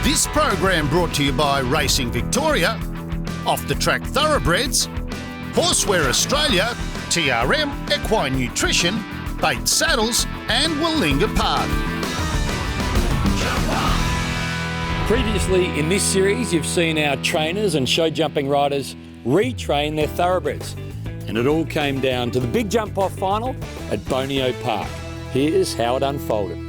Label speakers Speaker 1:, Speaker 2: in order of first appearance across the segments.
Speaker 1: This program brought to you by Racing Victoria, Off the Track Thoroughbreds, Horseware Australia, TRM Equine Nutrition, Bates Saddles and Willinga Park.
Speaker 2: Previously in this series, you've seen our trainers and show jumping riders retrain their thoroughbreds. And it all came down to the big jump-off final at Bonio Park. Here's how it unfolded.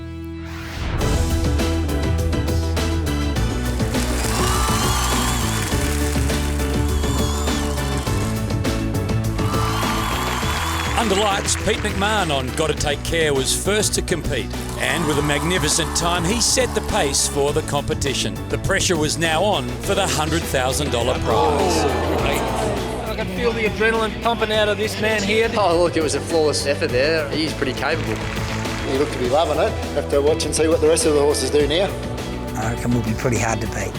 Speaker 2: Under lights, Pete McMahon on Gotta Take Care was first to compete, and with a magnificent time, he set the pace for the competition. The pressure was now on for the $100,000 prize.
Speaker 3: I can feel the adrenaline pumping out of this man here.
Speaker 4: Oh, look, it was a flawless effort there. He's pretty capable.
Speaker 5: You look to be loving it. Have to watch and see what the rest of the horses do now.
Speaker 6: I reckon we'll be pretty hard to beat.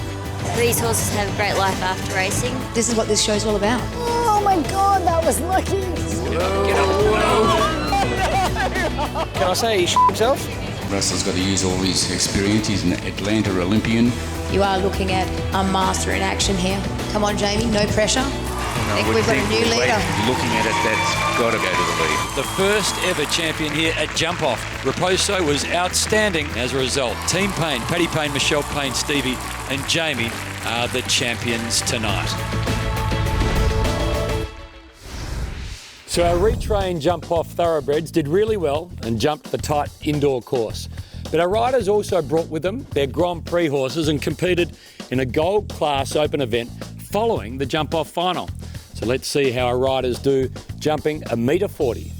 Speaker 7: These horses have a great life after racing.
Speaker 8: This is what this show's all about.
Speaker 9: Oh my God, that was lucky.
Speaker 3: Can I say he himself?
Speaker 10: Russell's got to use all his experience. He's an Atlanta Olympian.
Speaker 8: You are looking at a master in action here. Come on, Jamie, no pressure. I think we've got a new leader.
Speaker 10: Looking at it, that's got to go to the lead.
Speaker 2: The first ever champion here at Jump Off. Raposo was outstanding as a result. Team Payne, Paddy Payne, Michelle Payne, Stevie and Jamie are the champions tonight. So our retrained jump-off thoroughbreds did really well and jumped the tight indoor course. But our riders also brought with them their Grand Prix horses and competed in a gold class open event following the jump-off final. So let's see how our riders do jumping a metre 40.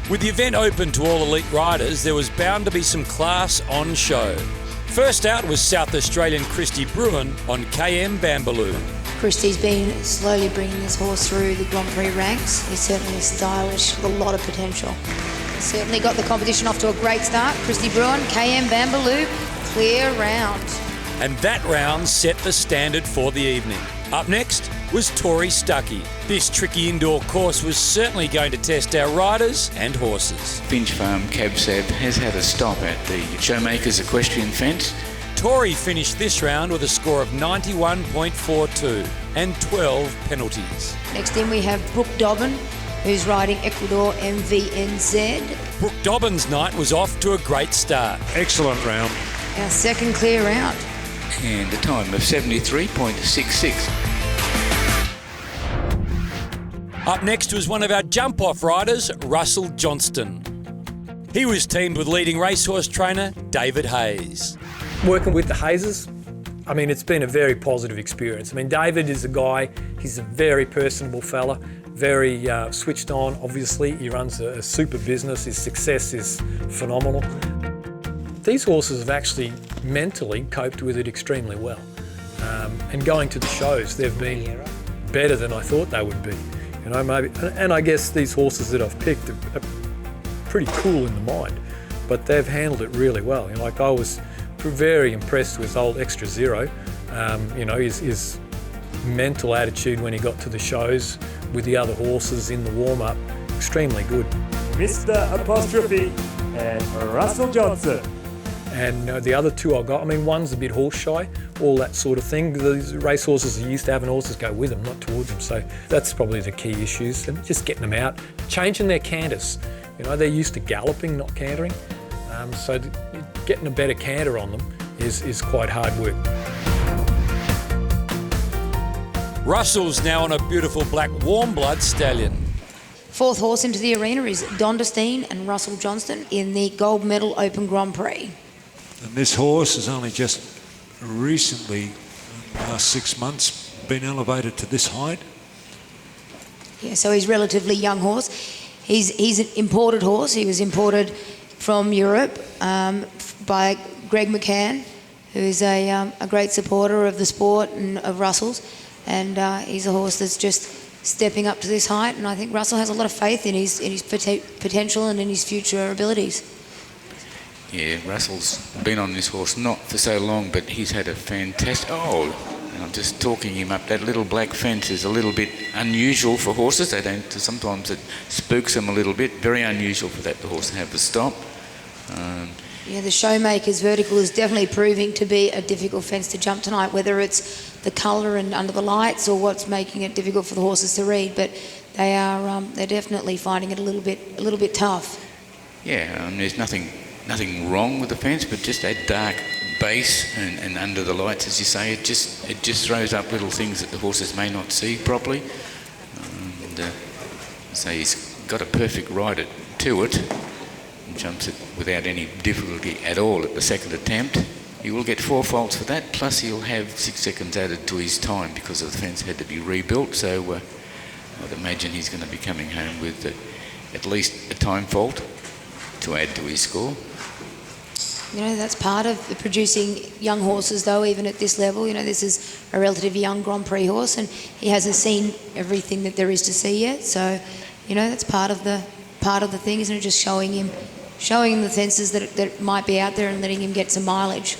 Speaker 2: With the event open to all elite riders, there was bound to be some class on show. First out was South Australian Christy Bruin on KM Bambaloo.
Speaker 8: Christy's been slowly bringing this horse through the Grand Prix ranks. He's certainly stylish with a lot of potential. He's certainly got the competition off to a great start. Christy Bruin, KM Bambaloo, clear round.
Speaker 2: And that round set the standard for the evening. Up next was Tori Stuckey. This tricky indoor course was certainly going to test our riders and horses.
Speaker 10: Finch Farm Cab Sab has had a stop at the Showmakers Equestrian Fence.
Speaker 2: Tori finished this round with a score of 91.42 and 12 penalties.
Speaker 8: Next in we have Brooke Dobbin, who's riding Ecuador MVNZ.
Speaker 2: Brooke Dobbin's night was off to a great start.
Speaker 11: Excellent round.
Speaker 8: Our second clear round.
Speaker 10: And a time of 73.66.
Speaker 2: Up next was one of our jump-off riders, Russell Johnston. He was teamed with leading racehorse trainer David Hayes.
Speaker 12: Working with the Hayeses, I mean, it's been a very positive experience. I mean, David is a guy, he's a very personable fella, very switched on, obviously. He runs a super business, his success is phenomenal. These horses have actually mentally coped with it extremely well. And going to the shows, they've been better than I thought they would be. You know, maybe, and I guess these horses that I've picked are pretty cool in the mind, but they've handled it really well. You know, like I was very impressed with old Extra Zero. You know, his mental attitude when he got to the shows with the other horses in the warm-up, extremely good.
Speaker 11: Mr. Apostrophe and Russell Johnson.
Speaker 12: And the other two I got, I mean, one's a bit horse shy, all that sort of thing. These race horses are used to having horses go with them, not towards them. So that's probably the key issues, and just getting them out, changing their canters. You know, they're used to galloping, not cantering. So getting a better canter on them is quite hard work.
Speaker 2: Russell's now on a beautiful black warm blood stallion.
Speaker 8: Fourth horse into the arena is Dondestein and Russell Johnston in the Gold Medal Open Grand Prix.
Speaker 11: And this horse has only just recently, in the last 6 months, been elevated to this height.
Speaker 8: Yeah, so he's a relatively young horse. He's an imported horse. He was imported from Europe by Greg McCann, who is a great supporter of the sport and of Russell's. And he's a horse that's just stepping up to this height. And I think Russell has a lot of faith in his potential and in his future abilities.
Speaker 10: Yeah, Russell's been on this horse not for so long, but he's had a fantastic... Oh, and I'm just talking him up. That little black fence is a little bit unusual for horses. They don't... Sometimes it spooks them a little bit. Very unusual for that the horse to have the stop.
Speaker 8: Yeah, the Showmakers vertical is definitely proving to be a difficult fence to jump tonight, whether it's the colour and under the lights or what's making it difficult for the horses to read. But they're definitely finding it a little bit tough.
Speaker 10: Yeah, there's nothing wrong with the fence, but just that dark base and under the lights, as you say, it just throws up little things that the horses may not see properly. And so he's got a perfect ride to it. Jumps it without any difficulty at all at the second attempt. He will get 4 faults for that, plus he'll have 6 seconds added to his time because the fence had to be rebuilt. So I'd imagine he's going to be coming home with at least a time fault to add to his score.
Speaker 8: You know, that's part of producing young horses, though, even at this level. You know, this is a relatively young Grand Prix horse, and he hasn't seen everything that there is to see yet. So, you know, that's part of the thing, isn't it? Just showing him the fences that might be out there and letting him get some mileage.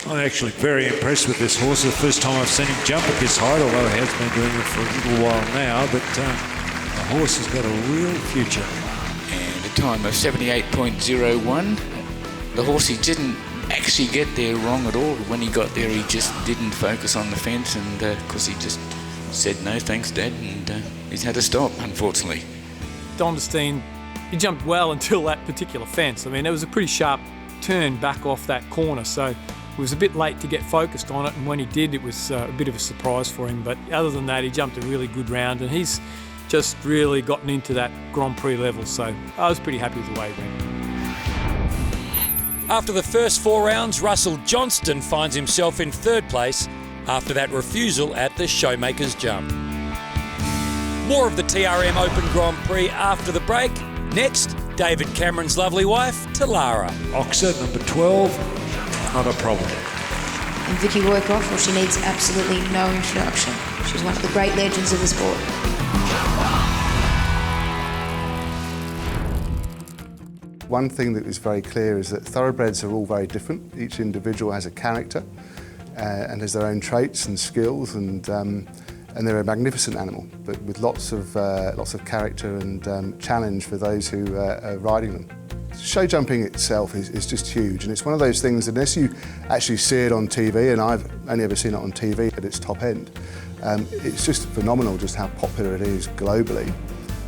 Speaker 11: I'm actually very impressed with this horse. It's the first time I've seen him jump at this height, although he has been doing it for a little while now. But the horse has got a real future.
Speaker 10: And a time of 78.01. The horse, he didn't actually get there wrong at all. When he got there, he just didn't focus on the fence, and because he just said, "No, thanks, Dad," and he's had to stop, unfortunately.
Speaker 3: Donderstein, he jumped well until that particular fence. I mean, it was a pretty sharp turn back off that corner, so it was a bit late to get focused on it, and when he did, it was a bit of a surprise for him. But other than that, he jumped a really good round, and he's just really gotten into that Grand Prix level, so I was pretty happy with the way he went.
Speaker 2: After the first 4 rounds, Russell Johnston finds himself in 3rd place after that refusal at the Showmakers jump. More of the TRM Open Grand Prix after the break. Next, David Cameron's lovely wife, Talara.
Speaker 11: Oxer, number 12, not a problem.
Speaker 8: And Vicky Workoff, well, she needs absolutely no introduction. She's one of the great legends of the sport.
Speaker 13: One thing that is very clear is that thoroughbreds are all very different. Each individual has a character and has their own traits and skills, and they're a magnificent animal, but with lots of character and challenge for those who are riding them. Show jumping itself is just huge, and it's one of those things, unless you actually see it on TV, and I've only ever seen it on TV at its top end, it's just phenomenal just how popular it is globally,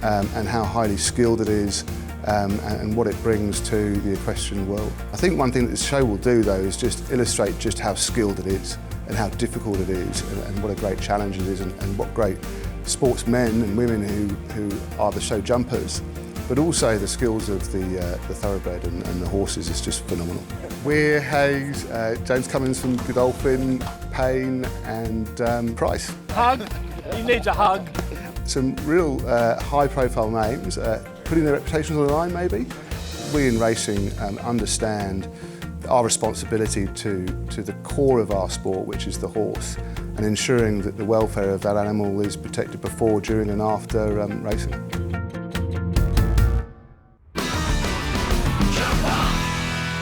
Speaker 13: and how highly skilled it is, and what it brings to the equestrian world. I think one thing that this show will do, though, is just illustrate just how skilled it is and how difficult it is, and what a great challenge it is, and what great sportsmen and women who are the show jumpers, but also the skills of the thoroughbred and the horses is just phenomenal. Weir, Hayes, James Cummins from Godolphin, Payne and Price.
Speaker 3: Hug. He needs a hug.
Speaker 13: Some real high-profile names, putting their reputations on the line, maybe. We in racing understand our responsibility to the core of our sport, which is the horse, and ensuring that the welfare of that animal is protected before, during and after racing.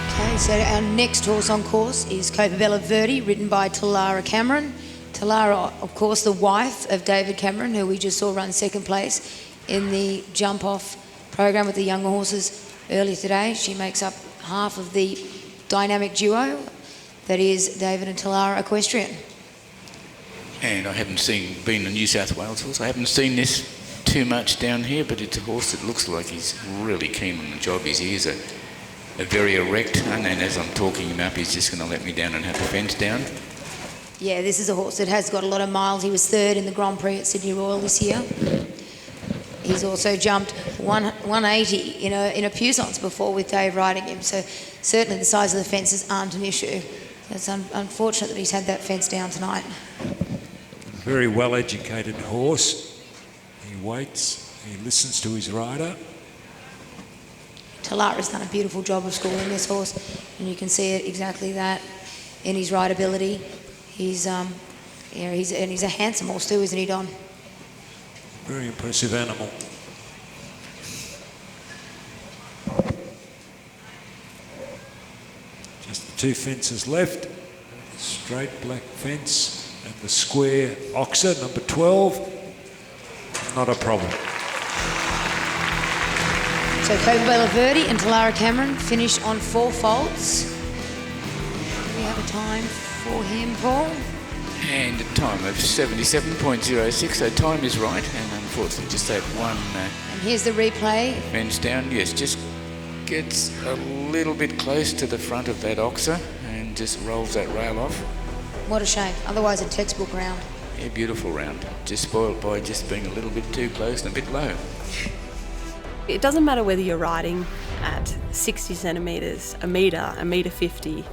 Speaker 8: Okay, so our next horse on course is Copabella Verde, ridden by Talara Cameron. Talara, of course, the wife of David Cameron, who we just saw run 2nd place in the jump-off program with the younger horses earlier today. She makes up half of the dynamic duo that is David and Talara Equestrian.
Speaker 10: And I haven't been a New South Wales horse, I haven't seen this too much down here, but it's a horse that looks like he's really keen on the job. His ears are very erect, and then as I'm talking him up, he's just going to let me down and have the fence down.
Speaker 8: Yeah, this is a horse that has got a lot of miles. He was 3rd in the Grand Prix at Sydney Royal this year. He's also jumped 180 in a puissance before with Dave riding him, so certainly the size of the fences aren't an issue. It's unfortunate that he's had that fence down tonight.
Speaker 11: Very well-educated horse. He waits, he listens to his rider.
Speaker 8: Talara's done a beautiful job of schooling this horse, and you can see it exactly that in his rideability. He's a handsome horse too, isn't he, Don?
Speaker 11: Very impressive animal. Just the 2 fences left. Straight black fence and the square oxer, number 12. Not a problem.
Speaker 8: So Kobe Verde and Talara Cameron finish on 4 faults. Do we have a time for him, Paul?
Speaker 10: And a time of 77.06, so time is right, and unfortunately just that one
Speaker 8: And here's the replay.
Speaker 10: fence down, yes, just gets a little bit close to the front of that oxer and just rolls that rail off.
Speaker 8: What a shame. Otherwise a textbook round.
Speaker 10: Yeah, beautiful round. Just spoiled by just being a little bit too close and a bit low.
Speaker 14: It doesn't matter whether you're riding at 60 centimetres, a metre 50,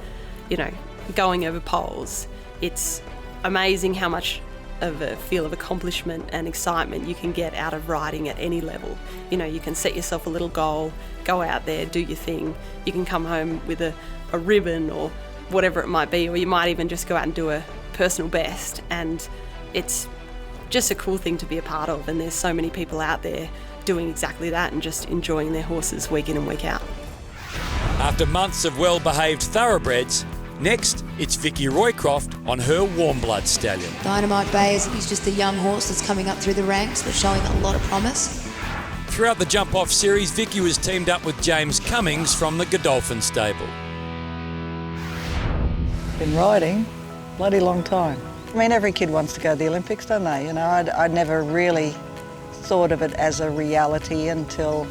Speaker 14: you know, going over poles. It's amazing how much of a feel of accomplishment and excitement you can get out of riding at any level. You know, you can set yourself a little goal, go out there, do your thing. You can come home with a ribbon or whatever it might be, or you might even just go out and do a personal best. And it's just a cool thing to be a part of, and there's so many people out there doing exactly that and just enjoying their horses week in and week out.
Speaker 2: After months of well-behaved thoroughbreds, next it's Vicky Roycroft on her warm blood stallion.
Speaker 8: Dynamite Bay is just a young horse that's coming up through the ranks, but showing a lot of promise.
Speaker 2: Throughout the jump-off series, Vicky was teamed up with James Cummings from the Godolphin stable.
Speaker 6: Been riding a bloody long time. I mean, every kid wants to go to the Olympics, don't they? You know, I never really thought of it as a reality until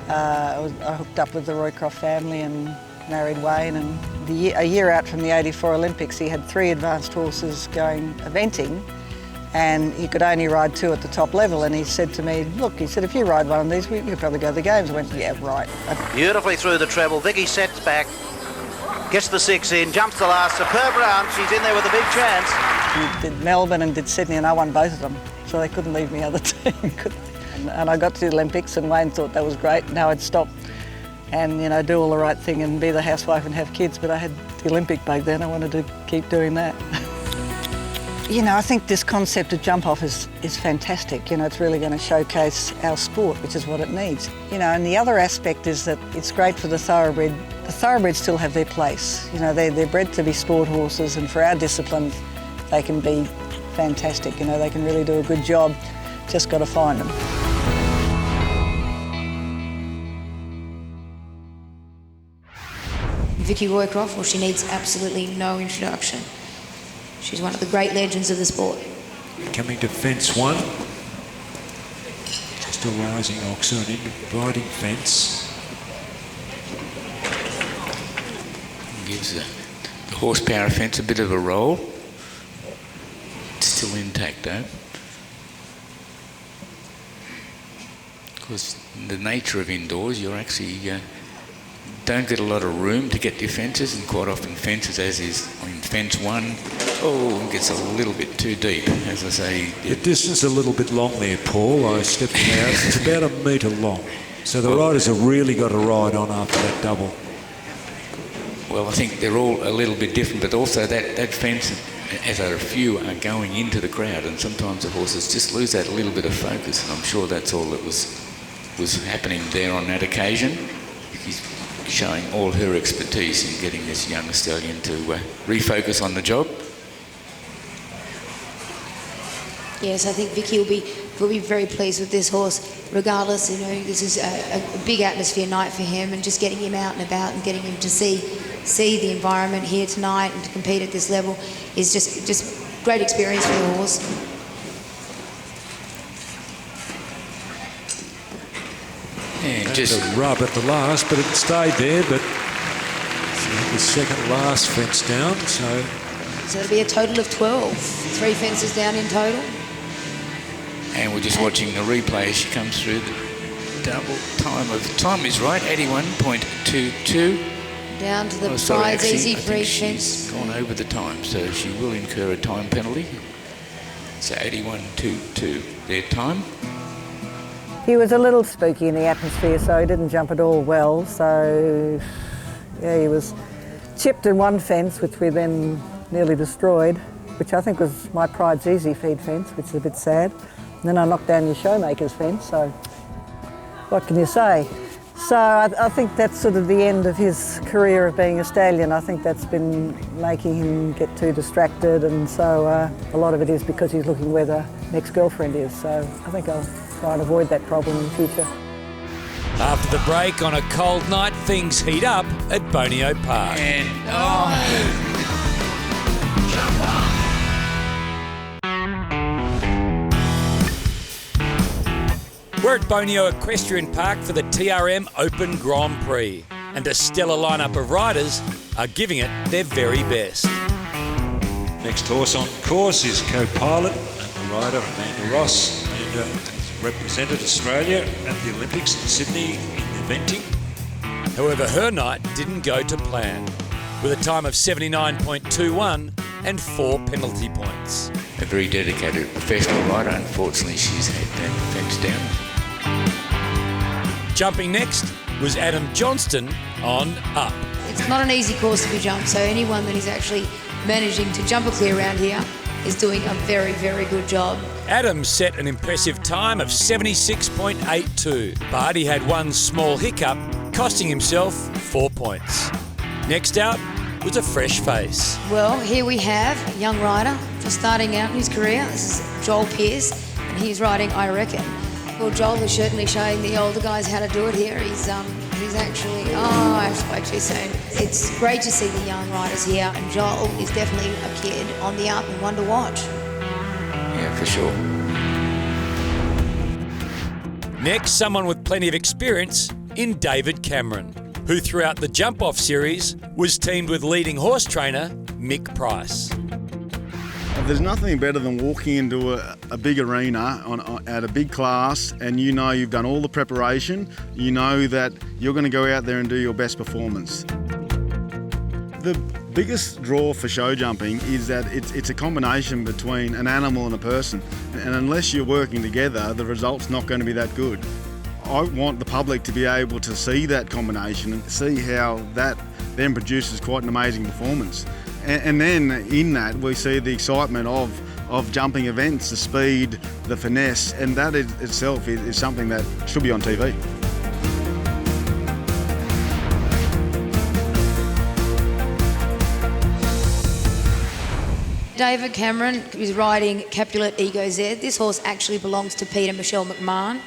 Speaker 6: I hooked up with the Roycroft family and married Wayne. And a year out from the '84 Olympics, he had 3 advanced horses going eventing, and he could only ride 2 at the top level. And he said to me, look, he said, if you ride one of these, you could probably go to the games. I went, yeah, right.
Speaker 15: Beautifully through the treble. Vicky sets back, gets the 6 in, jumps the last. Superb round. She's in there with a big chance.
Speaker 6: He did Melbourne and did Sydney, and I won both of them. So they couldn't leave me other team. And I got to the Olympics, and Wayne thought that was great. Now I'd stop and, you know, do all the right thing and be the housewife and have kids. But I had the Olympic back then. I wanted to keep doing that. You know, I think this concept of jump off is fantastic. You know, it's really going to showcase our sport, which is what it needs. You know, and the other aspect is that it's great for the thoroughbred. The thoroughbreds still have their place. You know, they're bred to be sport horses, and for our discipline, they can be fantastic. You know, they can really do a good job. Just got to find them.
Speaker 8: Vicky Roycroft, well, she needs absolutely no introduction. She's one of the great legends of the sport.
Speaker 11: Coming to fence 1. Just a rising oxer, an inviting fence.
Speaker 10: Gives the horsepower fence a bit of a roll. It's still intact though. Because the nature of indoors, you're actually don't get a lot of room to get your fences, and quite often fences, as is in fence 1, it gets a little bit too deep, as I say.
Speaker 11: The distance a little bit long there, Paul. I stepped out. It's about a metre long. So the riders have really got to ride on after that double.
Speaker 10: Well, I think they're all a little bit different, but also that fence, as a few are going into the crowd, and sometimes the horses just lose that little bit of focus, and I'm sure that's all that was happening there on that occasion. He's showing all her expertise in getting this young stallion to refocus on the job.
Speaker 8: Yes, I think Vicky will be very pleased with this horse. Regardless, you know, this is a big atmosphere night for him, and just getting him out and about and getting him to see the environment here tonight and to compete at this level is just great experience for the horse.
Speaker 11: And just a rub at the last, but it stayed there. But the second last fence down,
Speaker 8: so it'll be a total of 12. 3 fences down in total.
Speaker 10: And we're just watching the replay as she comes through. The double time is right, 81.22.
Speaker 8: Down to the prize easy free fence.
Speaker 10: She's gone over the time, so she will incur a time penalty. So 81.22 their time.
Speaker 6: He was a little spooky in the atmosphere, so he didn't jump at all well. So, yeah, he was chipped in one fence, which we then nearly destroyed, which I think was my pride's easy feed fence, which is a bit sad. And then I knocked down your showmaker's fence, so what can you say? So I think that's sort of the end of his career of being a stallion. I think that's been making him get too distracted, and so a lot of it is because he's looking where the next girlfriend is. So I think I'll try and avoid that problem in the future.
Speaker 2: After the break on a cold night, things heat up at Bonio Park.
Speaker 10: And,
Speaker 2: We're at Bonio Equestrian Park for the TRM Open Grand Prix, and a stellar lineup of riders are giving it their very best.
Speaker 11: Next horse on course is co-pilot and the rider Amanda Ross. Amanda has represented Australia at the Olympics in Sydney in eventing.
Speaker 2: However, her night didn't go to plan, with a time of 79.21 and 4 penalty points.
Speaker 10: a very dedicated professional rider. Unfortunately, she's had that fence down.
Speaker 2: Jumping next was Adam Johnston on Up.
Speaker 8: It's not an easy course to be jumped, so anyone that is actually managing to jump a clear around here is doing a very, very good job.
Speaker 2: Adam set an impressive time of 76.82, but he had one small hiccup, costing himself 4 points. Next out was a fresh face.
Speaker 8: Well, here we have a young rider just starting out in his career. This is Joel Pearce, and he's riding I Reckon. Well, Joel is certainly showing the older guys how to do it here. He's actually, I spoke too soon. It's great to see the young riders here, and Joel is definitely a kid on the up and one to watch.
Speaker 10: Yeah, for sure.
Speaker 2: Next, someone with plenty of experience in David Cameron, who throughout the jump-off series was teamed with leading horse trainer Mick Price.
Speaker 16: There's nothing better than walking into a big arena at a big class, and you know you've done all the preparation, you know that you're going to go out there and do your best performance. The biggest draw for show jumping is that it's a combination between an animal and a person, and unless you're working together, the result's not going to be that good. I want the public to be able to see that combination and see how that then produces quite an amazing performance. And then in that we see the excitement of jumping events, the speed, the finesse, and that itself is something that should be on TV.
Speaker 8: David Cameron is riding Capulet Ego Z. This horse actually belongs to Peter Michelle McMahon.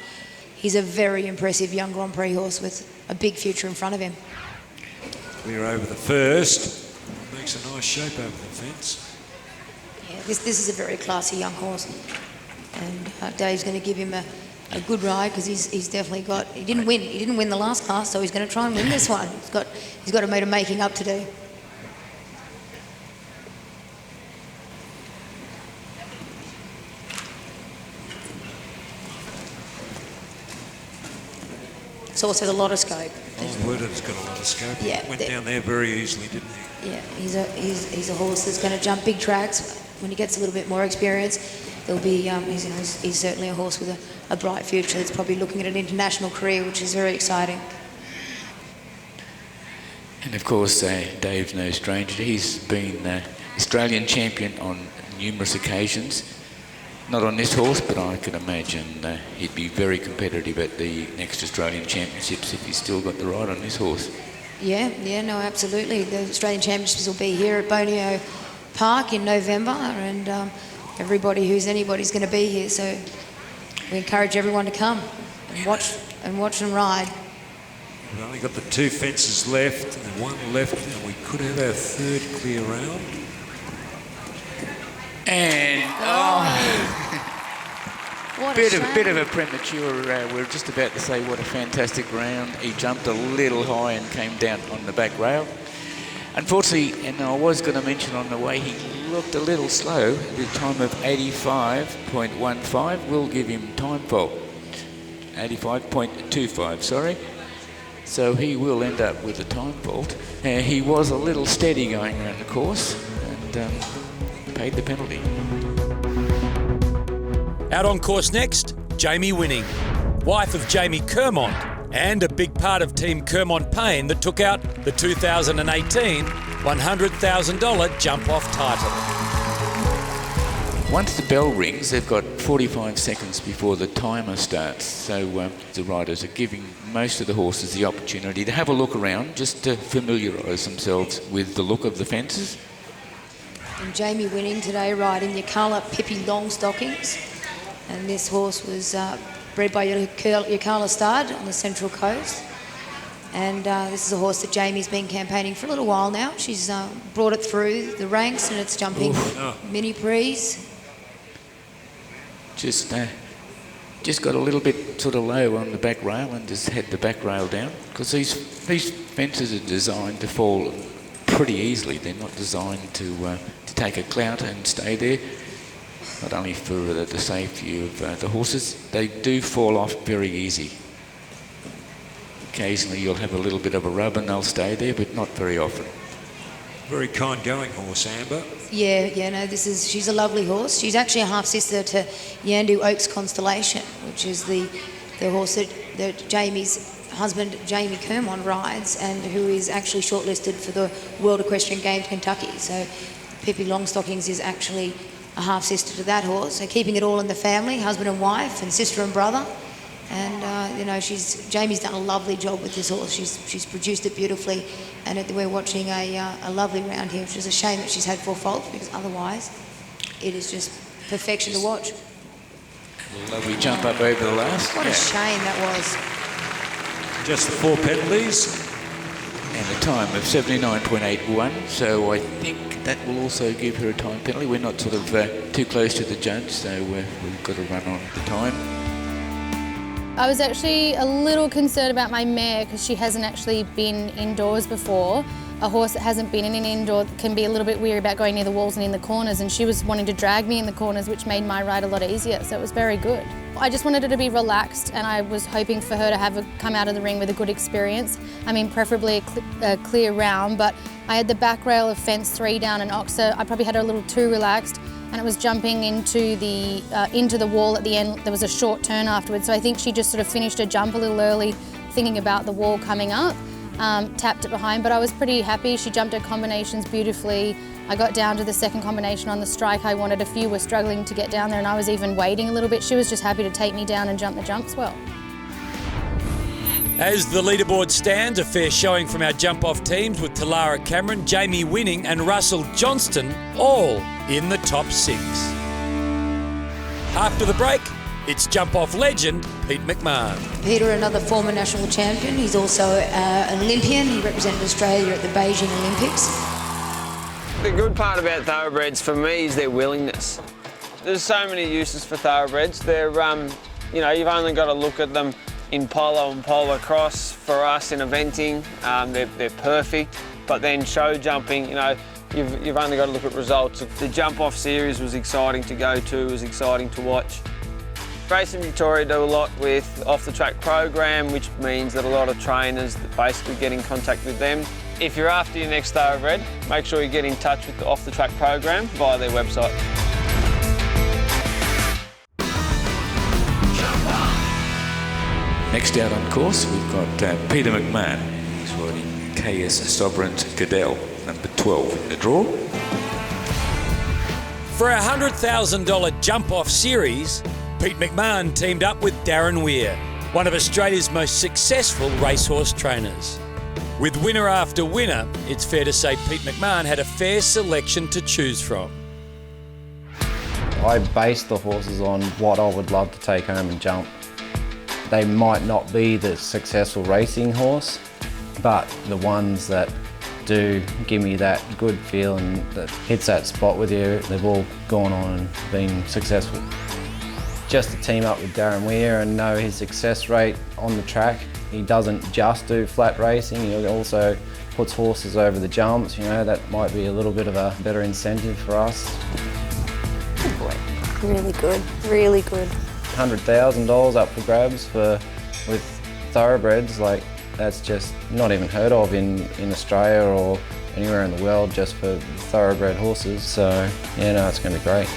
Speaker 8: He's a very impressive young Grand Prix horse with a big future in front of him.
Speaker 11: We're over the first. Makes a nice shape over the fence.
Speaker 8: Yeah, this is a very classy young horse, and Dave's going to give him a good ride because he's definitely got. He didn't win the last class, so he's going to try and win this one. He's got a bit of making up to do. This horse has a lot of scope.
Speaker 11: Woodard's got a lot of scope.
Speaker 8: Yeah,
Speaker 11: Went down there very easily, didn't he?
Speaker 8: Yeah, he's a horse that's going to jump big tracks. When he gets a little bit more experience, there'll be he's certainly a horse with a bright future that's probably looking at an international career, which is very exciting.
Speaker 10: And of course, Dave's no stranger. He's been Australian champion on numerous occasions. Not on this horse, but I can imagine he'd be very competitive at the next Australian Championships if he's still got the ride on this horse.
Speaker 8: Yeah, no, absolutely. The Australian Championships will be here at Bonio Park in November, and anybody's going to be here. So we encourage everyone to come and watch and ride.
Speaker 11: We've only got the two fences left and one left, and we could have our third clear round.
Speaker 10: And bit of a premature. We're just about to say what a fantastic round. He jumped a little high and came down on the back rail. Unfortunately, and I was going to mention on the way, he looked a little slow. The time of 85.15 will give him time fault. 85.25, sorry. So he will end up with a time fault. He was a little steady going around the course and paid the penalty.
Speaker 2: Out on course next, Jamie Winning, wife of Jamie Kermont, and a big part of Team Kermont Payne that took out the 2018 $100,000 jump-off title.
Speaker 10: Once the bell rings, they've got 45 seconds before the timer starts. So the riders are giving most of the horses the opportunity to have a look around, just to familiarise themselves with the look of the fences.
Speaker 8: And Jamie Winning today riding Yacala Pippi Longstockings. And this horse was bred by Yirrkala Stud on the Central Coast. And this is a horse that Jamie's been campaigning for a little while now. She's brought it through the ranks and it's jumping mini prees.
Speaker 10: Just got a little bit sort of low on the back rail and just had the back rail down, because these fences are designed to fall pretty easily. They're not designed to take a clout and stay there. Not only for the safety of the horses, they do fall off very easy. Occasionally you'll have a little bit of a rub and they'll stay there, but not very often.
Speaker 11: Very kind going horse, Amber.
Speaker 8: No, she's a lovely horse. She's actually a half-sister to Yandu Oaks Constellation, which is the horse that Jamie's husband, Jamie Kermon, rides, and who is actually shortlisted for the World Equestrian Games Kentucky. So Pippi Longstockings is actually a half-sister to that horse. So keeping it all in the family, husband and wife and sister and brother. And, Jamie's done a lovely job with this horse. She's produced it beautifully, and we're watching a lovely round here, which is a shame that she's had 4 faults, because otherwise it is just perfection to watch.
Speaker 10: A lovely jump up over the last.
Speaker 8: What a shame that was.
Speaker 11: Just the 4 penalties.
Speaker 10: And a time of 79.81, so I think that will also give her a time penalty. We're not sort of too close to the judge, so we've got to run on the time.
Speaker 17: I was actually a little concerned about my mare because she hasn't actually been indoors before. A horse that hasn't been in an indoor can be a little bit weary about going near the walls and in the corners, and she was wanting to drag me in the corners, which made my ride a lot easier, so it was very good. I just wanted her to be relaxed, and I was hoping for her to come out of the ring with a good experience. I mean, preferably a clear round, but I had the back rail of fence 3 down and Oxer. I probably had her a little too relaxed, and it was jumping into the wall at the end. There was a short turn afterwards, so I think she just sort of finished her jump a little early, thinking about the wall coming up, tapped it behind, but I was pretty happy. She jumped her combinations beautifully. I got down to the second combination on the strike I wanted. A few were struggling to get down there, and I was even waiting a little bit. She was just happy to take me down and jump the jumps well.
Speaker 2: As the leaderboard stands, a fair showing from our jump-off teams with Talara Cameron, Jamie Winning and Russell Johnston all in the top 6. After the break, it's jump-off legend Pete McMahon.
Speaker 8: Peter, another former national champion. He's also an Olympian. He represented Australia at the Beijing Olympics.
Speaker 18: The good part about thoroughbreds for me is their willingness. There's so many uses for thoroughbreds. They're, you've only got to look at them in polo and polo cross. For us in eventing, they're perfect. But then show jumping, you've only got to look at results. The jump-off series was exciting to go to, was exciting to watch. Racing Victoria do a lot with off-the-track program, which means that a lot of trainers basically get in contact with them. If you're after your next thoroughbred, make sure you get in touch with the off-the-track program via their website.
Speaker 10: Next out on course, we've got Peter McMahon. He's riding KS Sovereign's Cadell, number 12 in the draw.
Speaker 2: For our $100,000 jump-off series, Pete McMahon teamed up with Darren Weir, one of Australia's most successful racehorse trainers. With winner after winner, it's fair to say Pete McMahon had a fair selection to choose from.
Speaker 19: I based the horses on what I would love to take home and jump. They might not be the successful racing horse, but the ones that do give me that good feeling that hits that spot with you, they've all gone on and been successful. Just to team up with Darren Weir and know his success rate on the track. He doesn't just do flat racing, he also puts horses over the jumps, that might be a little bit of a better incentive for us.
Speaker 17: Good boy. Really good, really good.
Speaker 19: $100,000 up for grabs with thoroughbreds, that's just not even heard of in Australia or anywhere in the world just for thoroughbred horses. So it's going to be great.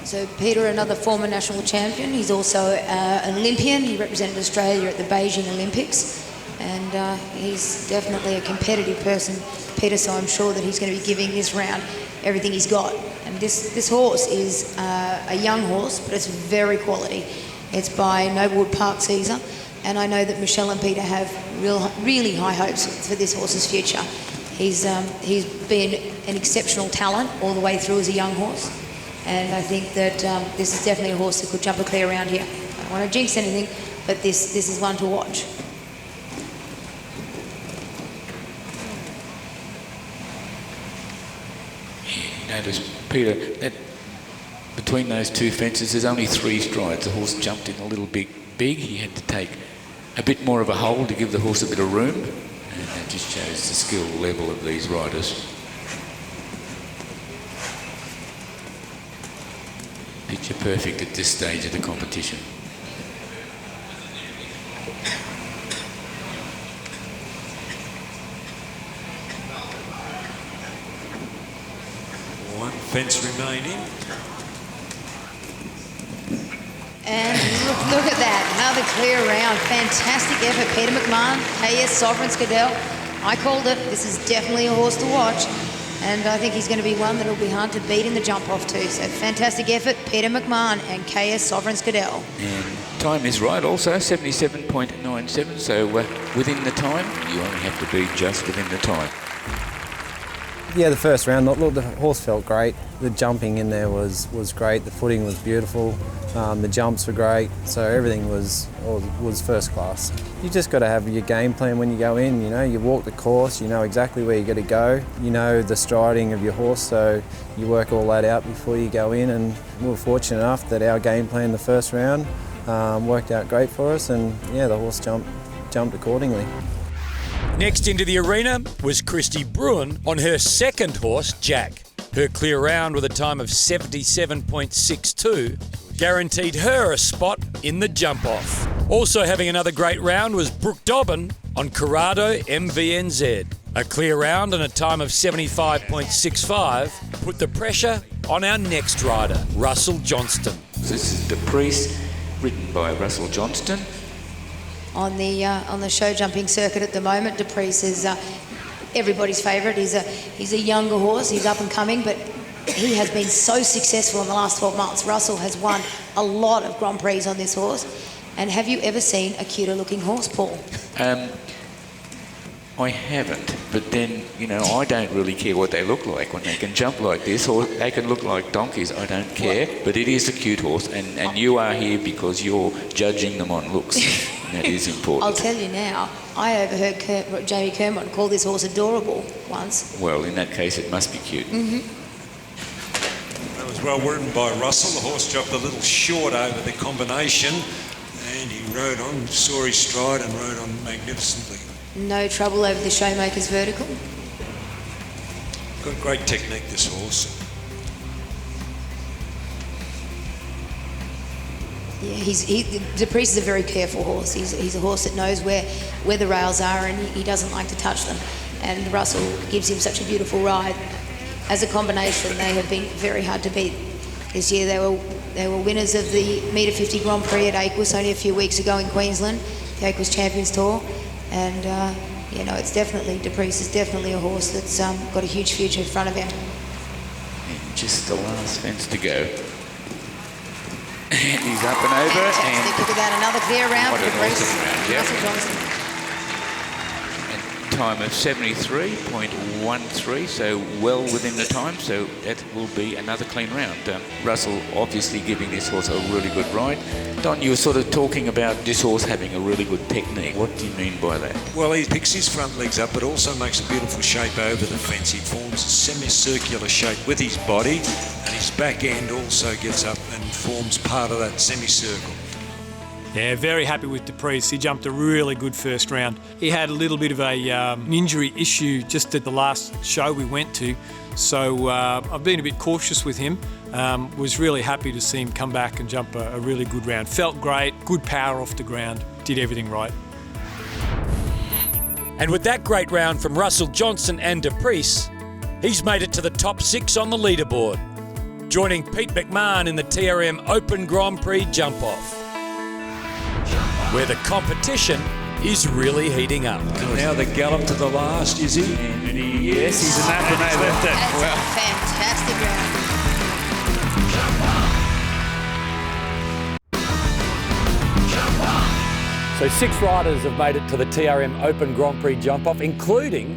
Speaker 8: So Peter, another former national champion. He's also an Olympian. He represented Australia at the Beijing Olympics. And he's definitely a competitive person, Peter, so I'm sure that he's going to be giving this round everything he's got. And this horse is a young horse, but it's very quality. It's by Noblewood Park Caesar, and I know that Michelle and Peter have really high hopes for this horse's future. He's been an exceptional talent all the way through as a young horse, and I think that this is definitely a horse that could jump a clear round here. I don't want to jinx anything, but this is one to watch.
Speaker 10: You notice, Peter, that between those two fences there's only 3 strides. The horse jumped in a little bit big. He had to take a bit more of a hold to give the horse a bit of room, and that just shows the skill level of these riders. Picture perfect at this stage of the competition.
Speaker 11: One fence remaining.
Speaker 8: And look at that, another clear round. Fantastic effort, Peter McMahon, KS Sovereign Scadell. I called it. This is definitely a horse to watch, and I think he's going to be one that'll be hard to beat in the jump off too. So fantastic effort, Peter McMahon and KS Sovereign Scadell.
Speaker 10: And time is right also, 77.97, so within the time. You only have to be just within the time.
Speaker 19: Yeah, the first round, look, the horse felt great. The jumping in there was great. The footing was beautiful. The jumps were great. So everything was first class. You just got to have your game plan when you go in. You know, you walk the course. You know exactly where you got to go. You know the striding of your horse, so you work all that out before you go in. And we were fortunate enough that our game plan the first round worked out great for us. And yeah, the horse jumped accordingly.
Speaker 2: Next into the arena was Christy Bruin on her second horse, Jack. Her clear round with a time of 77.62 guaranteed her a spot in the jump-off. Also having another great round was Brooke Dobbin on Corrado MVNZ. A clear round and a time of 75.65 put the pressure on our next rider, Russell Johnston.
Speaker 10: This is the Priest, written by Russell Johnston.
Speaker 8: On the show jumping circuit at the moment, Dupreece is everybody's favourite. He's a younger horse. He's up and coming, but he has been so successful in the last 12 months. Russell has won a lot of Grand Prix on this horse. And have you ever seen a cuter looking horse, Paul?
Speaker 10: I haven't, but then, you know, I don't really care what they look like when they can jump like this, or they can look like donkeys. I don't care, but it is a cute horse, and you are here because you're judging them on looks. And that is important.
Speaker 8: I'll tell you now, I overheard Jamie Kermont call this horse adorable once.
Speaker 10: Well, in that case, it must be cute.
Speaker 8: Mm-hmm.
Speaker 11: That was well ridden by Russell. The horse dropped a little short over the combination, and he rode on, saw his stride and rode on magnificently.
Speaker 8: No trouble over the Showmaker's vertical.
Speaker 11: Got great technique, this horse.
Speaker 8: Yeah, Dupreece is a very careful horse. He's a horse that knows where the rails are, and he doesn't like to touch them. And Russell gives him such a beautiful ride. As a combination, they have been very hard to beat. This year they were winners of the Metre 50 Grand Prix at Aquis only a few weeks ago in Queensland, the Aquis Champions Tour. And you know, it's definitely, Dupreece is definitely a horse that's got a huge future in front of him.
Speaker 10: And just the last fence to go. And he's up and over.
Speaker 8: Fantastic. Look at that, another clear round for Dupreece. Russell Johnston.
Speaker 10: And time of 73.13, so well within the time, so that will be another clean round. Russell obviously giving this horse a really good ride. Don, you were sort of talking about this horse having a really good technique. What do you mean by that?
Speaker 11: Well, he picks his front legs up, but also makes a beautiful shape over the fence. He forms a semicircular shape with his body, and his back end also gets up and forms part of that semicircle.
Speaker 3: Yeah, very happy with Dupreece. He jumped a really good first round. He had a little bit of an injury issue just at the last show we went to, so I've been a bit cautious with him. Was really happy to see him come back and jump a really good round. Felt great, good power off the ground, did everything right.
Speaker 2: And with that great round from Russell Johnston and Dupreece, he's made it to the top 6 on the leaderboard, joining Pete McMahon in the TRM Open Grand Prix jump-off, where the competition is really heating up.
Speaker 11: And now the gallop to the last, is he?
Speaker 10: Yes, he's an up and over.
Speaker 8: That's a fantastic round.
Speaker 2: So 6 riders have made it to the TRM Open Grand Prix jump-off, including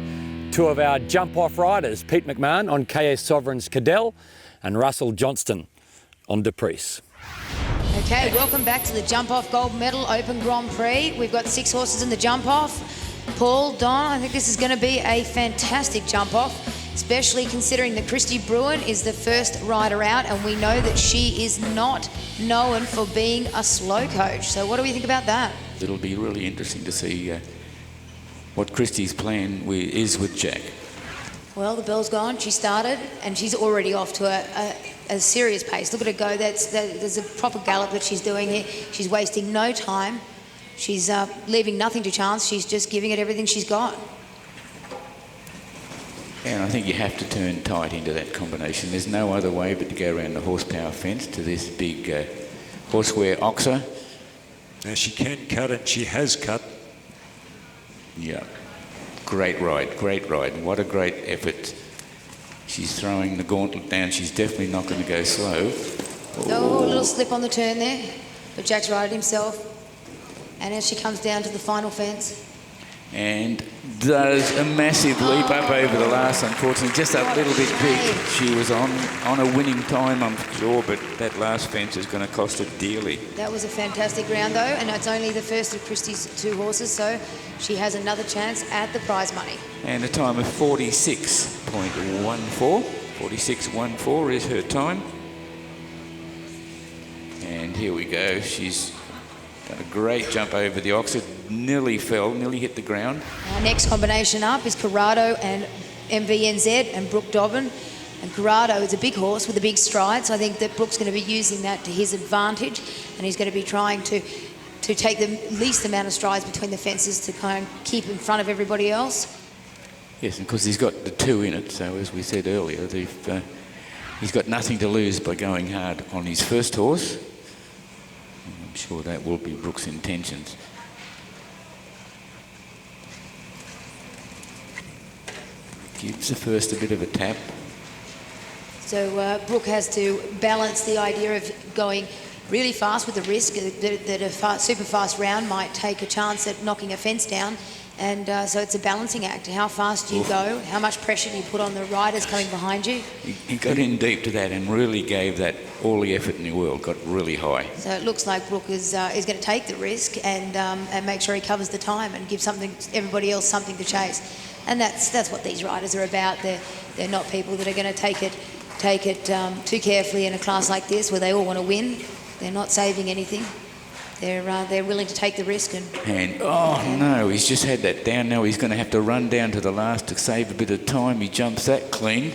Speaker 2: two of our jump-off riders, Pete McMahon on KS Sovereign's Cadell and Russell Johnston on Dupreece.
Speaker 8: Okay, welcome back to the Jump-Off Gold Medal Open Grand Prix. We've got 6 horses in the jump-off. Paul, Don, I think this is going to be a fantastic jump-off, especially considering that Christy Bruin is the first rider out, and we know that she is not known for being a slow coach. So what do we think about that?
Speaker 10: It'll be really interesting to see what Christy's plan is with Jack.
Speaker 8: Well, the bell's gone. She started, and she's already off to a serious pace. Look at her go. There's a proper gallop that she's doing here. She's wasting no time. She's leaving nothing to chance. She's just giving it everything she's got.
Speaker 10: And I think you have to turn tight into that combination. There's no other way but to go around the horsepower fence to this big horseware oxer.
Speaker 11: Now she can cut, and she has cut.
Speaker 10: Yeah. Great ride, great ride. What a great effort. She's throwing the gauntlet down. She's definitely not going to go slow.
Speaker 8: Oh, a little slip on the turn there, but Jack's righted himself. And as she comes down to the final fence.
Speaker 10: And does a massive leap up over the last, unfortunately, just a little bit big. She was on a winning time, I'm sure, but that last fence is going to cost her dearly.
Speaker 8: That was a fantastic round, though, and it's only the first of Christie's 2 horses, so she has another chance at the prize money.
Speaker 10: And a time of 46.14. 46.14 is her time. And here we go. She's done a great jump over the oxer. Nearly fell, nearly hit the ground.
Speaker 8: Our next combination up is Corrado and MVNZ and Brooke Dobbin. And Corrado is a big horse with a big stride, so I think that Brooke's going to be using that to his advantage, and he's going to be trying to take the least amount of strides between the fences to kind of keep in front of everybody else.
Speaker 10: Yes, and because he's got the 2 in it, so as we said earlier, he's got nothing to lose by going hard on his first horse. I'm sure that will be Brooke's intentions. Gives the first a bit of a tap.
Speaker 8: So Brooke has to balance the idea of going really fast with the risk that a super fast round might take a chance at knocking a fence down. And so it's a balancing act. How fast do you go? How much pressure do you put on the riders coming behind you?
Speaker 10: He got in deep to that and really gave that all the effort in the world, got really high.
Speaker 8: So it looks like Brooke is going to take the risk and make sure he covers the time and give everybody else something to chase. And that's what these riders are about. They're not people that are going to take it too carefully in a class like this where they all want to win. They're not saving anything. They're willing to take the risk.
Speaker 10: And no, he's just had that down. Now he's going to have to run down to the last to save a bit of time. He jumps that clean.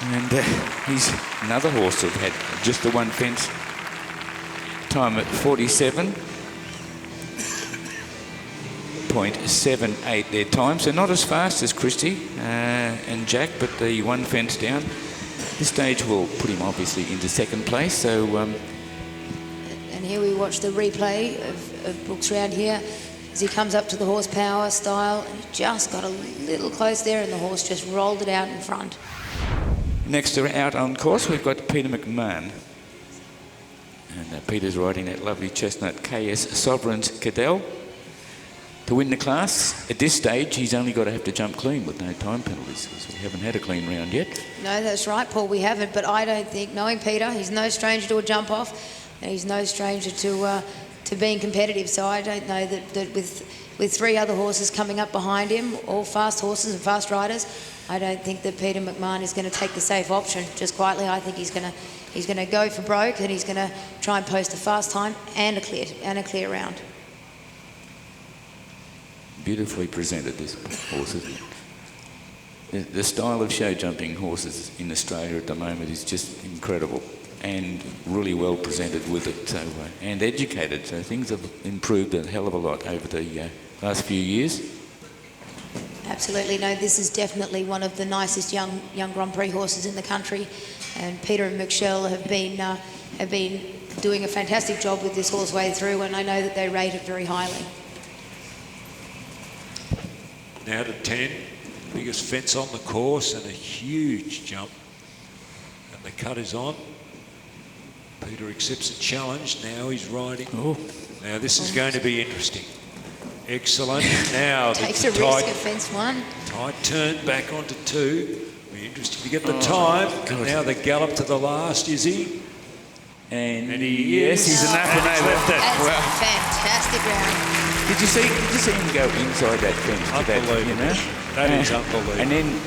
Speaker 10: And he's another horse that had just the one fence. Time at 47.78 their time. So not as fast as Christy and Jack, but the one fence down. This stage will put him obviously into second place. So.
Speaker 8: And here we watch the replay of Brooks round here as he comes up to the horsepower style, and he just got a little close there and the horse just rolled it out in front.
Speaker 10: Next out on course we've got Peter McMahon. And Peter's riding that lovely chestnut KS Sovereign's Cadell. To win the class, at this stage, he's only got to have to jump clean with no time penalties, because we haven't had a clean round yet.
Speaker 8: No, that's right, Paul, we haven't, but I don't think, knowing Peter, he's no stranger to a jump-off, and he's no stranger to being competitive, so I don't know that with 3 other horses coming up behind him, all fast horses and fast riders, I don't think that Peter McMahon is going to take the safe option just quietly. I think he's going to go for broke, and he's going to try and post a fast time and a clear round.
Speaker 10: Beautifully presented, this horse, isn't it? The style of show jumping horses in Australia at the moment is just incredible, and really well presented with it, so and educated. So things have improved a hell of a lot over the last few years.
Speaker 8: Absolutely, no. This is definitely one of the nicest young Grand Prix horses in the country, and Peter and Michelle have been doing a fantastic job with this horse way through, and I know that they rate it very highly.
Speaker 11: Now to 10, biggest fence on the course and a huge jump. And the cut is on. Peter accepts a challenge. Now he's riding.
Speaker 10: Oh.
Speaker 11: Now this is going to be interesting. Excellent. Now
Speaker 8: takes a risk at fence 1.
Speaker 11: Tight turn back onto 2. Be interesting to get the time. And now the gallop to the last, is he?
Speaker 10: And
Speaker 11: he
Speaker 10: yes, he's an apple
Speaker 11: left it.
Speaker 8: That's a fantastic round.
Speaker 10: Did you see him go inside that fence?
Speaker 11: Unbelievable. That is unbelievable.
Speaker 10: And then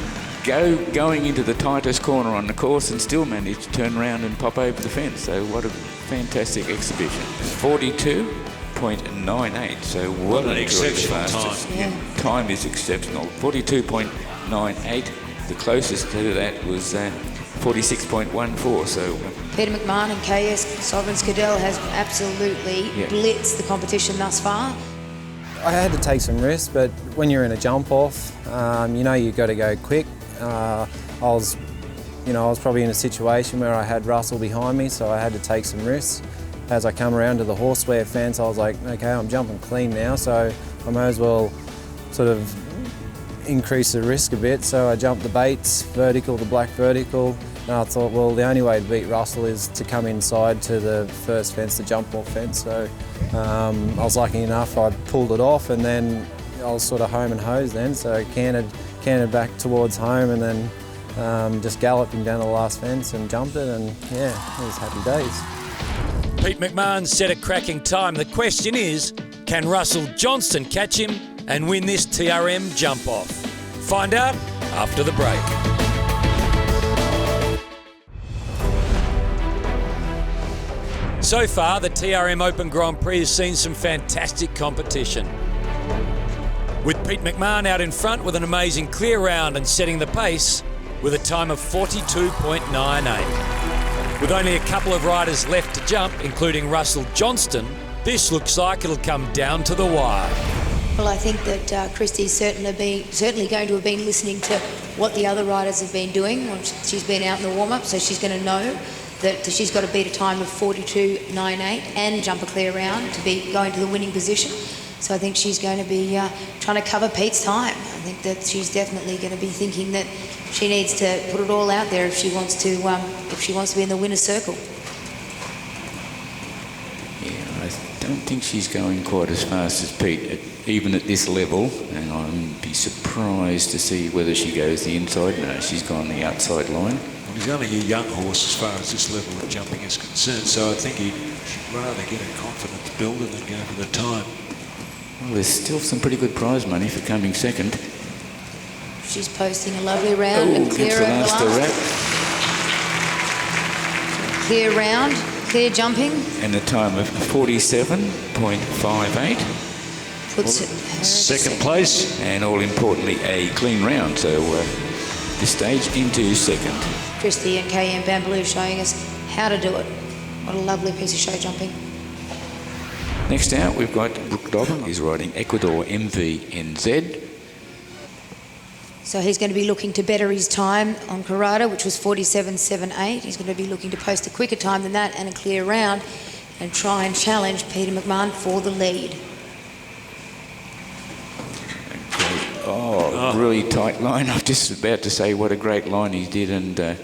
Speaker 10: going into the tightest corner on the course and still manage to turn around and pop over the fence. So what a fantastic exhibition. 42.98. So
Speaker 11: what an
Speaker 10: and
Speaker 11: exceptional
Speaker 10: fastest.
Speaker 11: time.
Speaker 10: Yeah. Time is exceptional. 42.98. The closest to that was 46.14. So
Speaker 8: Peter McMahon and KS Sovereign Cadell has absolutely blitzed the competition thus far.
Speaker 19: I had to take some risks, but when you're in a jump off, you know you've got to go quick. I was probably in a situation where I had Russell behind me, so I had to take some risks. As I come around to the horseware fence, I was like, okay, I'm jumping clean now, so I may as well sort of increase the risk a bit. So I jumped the baits, vertical, the black vertical, and I thought, well, the only way to beat Russell is to come inside to the first fence, the jump off fence. So I was lucky enough, I pulled it off, and then I was sort of home and hosed then, so I cantered back towards home, and then just galloping down the last fence and jumped it, and yeah, it was happy days.
Speaker 2: Pete McMahon set a cracking time. The question is, can Russell Johnston catch him and win this TRM jump off? Find out after the break. So far, the TRM Open Grand Prix has seen some fantastic competition. With Pete McMahon out in front with an amazing clear round and setting the pace with a time of 42.98. With only a couple of riders left to jump, including Russell Johnston, this looks like it'll come down to the wire.
Speaker 8: Well, I think that Christy's certainly going to have been listening to what the other riders have been doing. Well, she's been out in the warm-up, so she's going to know that she's got to beat a time of 42.98 and jump a clear round to be going to the winning position. So I think she's going to be trying to cover Pete's time. I think that she's definitely going to be thinking that she needs to put it all out there if she wants to be in the winner's circle.
Speaker 10: yeah, I don't think she's going quite as fast as Pete, even at this level. And I'd be surprised to see whether she goes the inside. No, she's gone the outside line.
Speaker 11: Well, he's only a young horse as far as this level of jumping is concerned, so I think he should rather get a confidence builder than go for the time.
Speaker 10: Well, there's still some pretty good prize money for coming second.
Speaker 8: She's posting a lovely round and clear over the last. Clear round, clear jumping.
Speaker 10: And a time of 47.58.
Speaker 8: Puts it
Speaker 11: second place.
Speaker 10: And all importantly, a clean round. So this stage into second.
Speaker 8: Christy and KM Bambaloo showing us how to do it. What a lovely piece of show jumping.
Speaker 10: Next out, we've got Brooke Dobbin. He's riding Ecuador MVNZ.
Speaker 8: So he's going to be looking to better his time on Carrada, which was 47.78. He's going to be looking to post a quicker time than that and a clear round and try and challenge Peter McMahon for the lead.
Speaker 10: Oh, really tight line. I was just about to say what a great line he did, and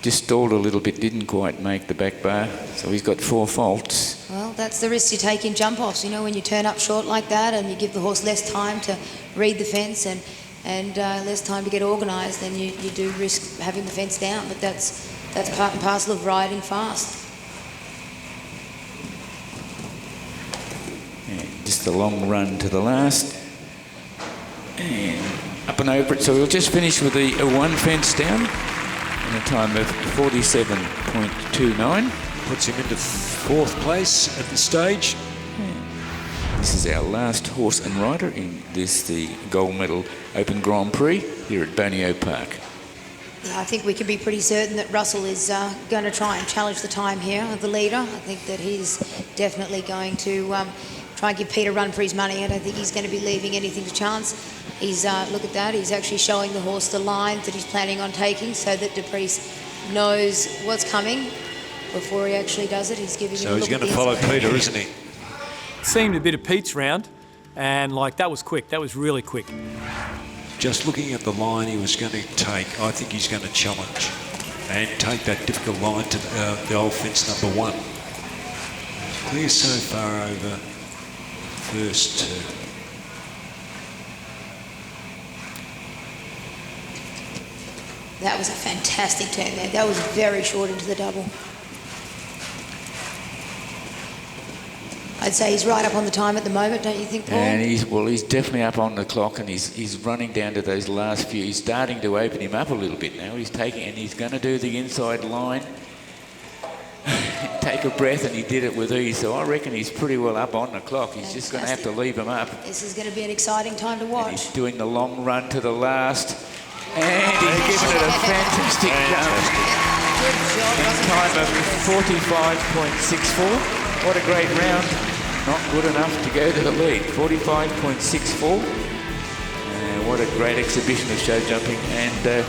Speaker 10: just stalled a little bit, didn't quite make the back bar. So he's got 4 faults.
Speaker 8: Well, that's the risk you take in jump-offs. You know, when you turn up short like that and you give the horse less time to read the fence and less time to get organised, then you do risk having the fence down. But that's part and parcel of riding fast.
Speaker 10: And just a long run to the last. And up and over it. So we'll just finish with a 1 fence down and a time of 47.29.
Speaker 11: Puts him into 4th place at this stage.
Speaker 10: This is our last horse and rider in this, the gold medal Open Grand Prix here at Bonio Park.
Speaker 8: Yeah, I think we can be pretty certain that Russell is going to try and challenge the time here of the leader. I think that he's definitely going to try and give Peter a run for his money. I don't think he's going to be leaving anything to chance. He's look at that. He's actually showing the horse the lines that he's planning on taking, so that Dupreece knows what's coming before he actually does it. He's giving.
Speaker 11: So he's going to follow Peter, isn't he?
Speaker 3: Seemed a bit of Pete's round, and that was quick. That was really quick.
Speaker 11: Just looking at the line he was going to take, I think he's going to challenge and take that difficult line to the old fence number 1. Clear so far over first 2.
Speaker 8: That was a fantastic turn there. That was very short into the double. I'd say he's right up on the time at the moment, don't you think, Paul?
Speaker 10: And he's definitely up on the clock, and he's running down to those last few. He's starting to open him up a little bit now. He's going to do the inside line. Take a breath, and he did it with ease. So I reckon he's pretty well up on the clock. He's just going to have to leave him up.
Speaker 8: This is going to be an exciting time to watch.
Speaker 10: And he's doing the long run to the last. And he's given it a fantastic jump. In time of 45.64. What a great round. Not good enough to go to the lead. 45.64. What a great exhibition of show jumping. And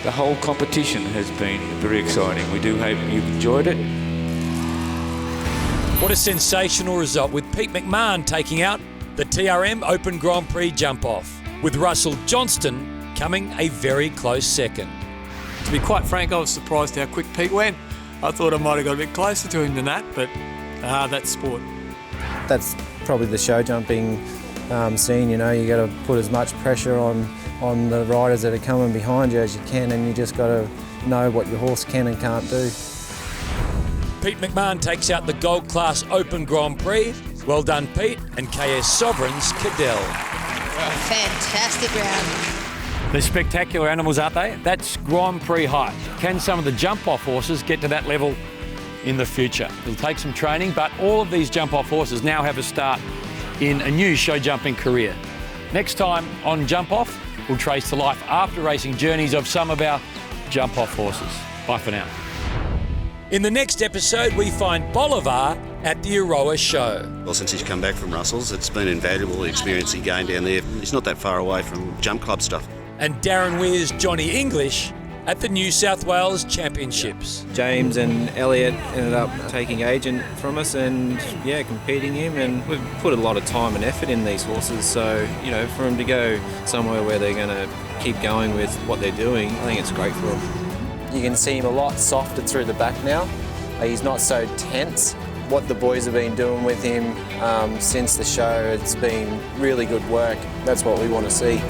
Speaker 10: the whole competition has been very exciting. We do hope you've enjoyed it.
Speaker 2: What a sensational result, with Pete McMahon taking out the TRM Open Grand Prix jump-off, with Russell Johnston coming a very close second.
Speaker 3: To be quite frank, I was surprised how quick Pete went. I thought I might have got a bit closer to him than that, but that's sport.
Speaker 19: That's probably the show jumping scene, you know. You got to put as much pressure on the riders that are coming behind you as you can, and you just got to know what your horse can and can't do.
Speaker 2: Pete McMahon takes out the Gold Class Open Grand Prix. Well done, Pete, and KS Sovereigns Cadell.
Speaker 8: Fantastic round.
Speaker 2: They're spectacular animals, aren't they? That's Grand Prix height. Can some of the jump-off horses get to that level in the future? It'll take some training, but all of these jump-off horses now have a start in a new show jumping career. Next time on Jump Off, we'll trace the life after racing journeys of some of our jump-off horses. Bye for now. In the next episode, we find Bolivar at the Aroa show.
Speaker 20: Well, since he's come back from Russell's, it's been invaluable, the experience he gained down there. He's not that far away from jump club stuff.
Speaker 2: And Darren Weir's Johnny English at the New South Wales Championships.
Speaker 19: James and Elliot ended up taking agent from us and, competing him, and we've put a lot of time and effort in these horses, so, for them to go somewhere where they're going to keep going with what they're doing, I think it's great for them. You can see him a lot softer through the back now. He's not so tense. What the boys have been doing with him since the show, it's been really good work. That's what we want to see.